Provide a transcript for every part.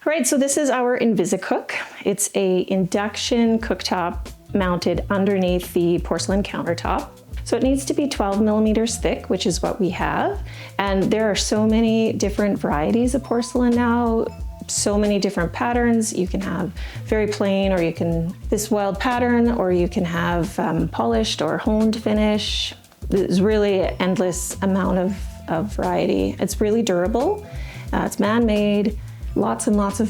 Right, so this is our InvisaCook. It's a induction cooktop mounted underneath the porcelain countertop. So it needs to be 12 millimeters thick, which is what we have. And there are so many different varieties of porcelain now, so many different patterns. You can have very plain, or you can this wild pattern, or you can have polished or honed finish. There's really an endless amount of variety. It's really durable. It's man-made. Lots and lots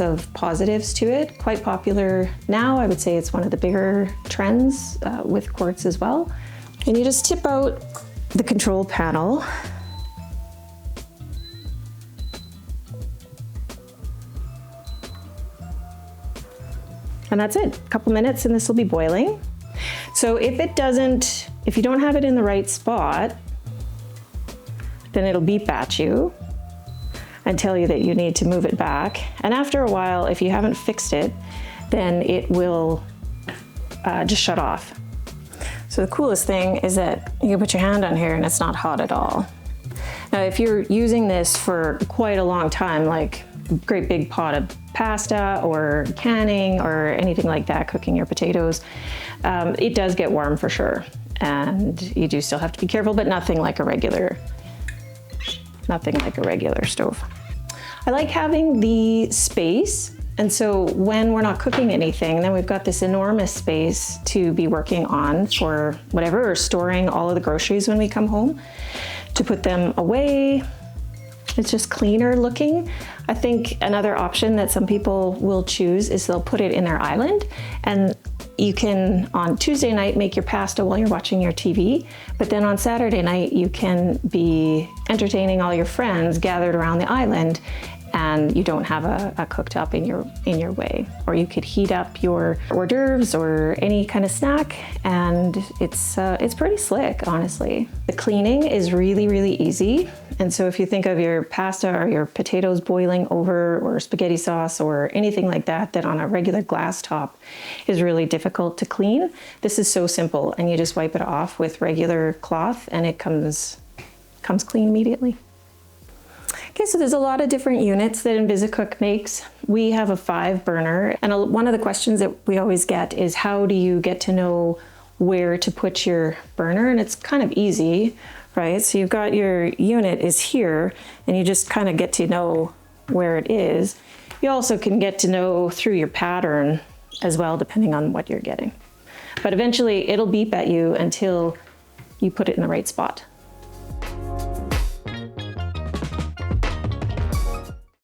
of positives to it. Quite popular now. I would say it's one of the bigger trends with quartz as well. And you just tip out the control panel. And that's it. A couple minutes and this will be boiling. So if you don't have it in the right spot, then it'll beep at you and tell you that you need to move it back. And after a while, if you haven't fixed it, then it will just shut off. So the coolest thing is that you can put your hand on here and it's not hot at all. Now, if you're using this for quite a long time, like a great big pot of pasta or canning or anything like that, cooking your potatoes, it does get warm for sure. And you do still have to be careful, but nothing like a regular stove. I like having the space, and so when we're not cooking anything, then we've got this enormous space to be working on for whatever, or storing all of the groceries when we come home, to put them away. It's just cleaner looking. I think another option that some people will choose is they'll put it in their island, and you can, on Tuesday night, make your pasta while you're watching your TV, but then on Saturday night, you can be entertaining all your friends gathered around the island, and you don't have a cooktop in your way. Or you could heat up your hors d'oeuvres or any kind of snack, and it's pretty slick, honestly. The cleaning is really, really easy. And so if you think of your pasta or your potatoes boiling over, or spaghetti sauce or anything like that, that on a regular glass top is really difficult to clean, this is so simple, and you just wipe it off with regular cloth and it comes clean immediately. Okay, so there's a lot of different units that InvisaCook makes. We have a 5-burner, and one of the questions that we always get is, how do you get to know where to put your burner? And it's kind of easy, right? So you've got your unit is here, and you just kind of get to know where it is. You also can get to know through your pattern as well, depending on what you're getting. But eventually it'll beep at you until you put it in the right spot.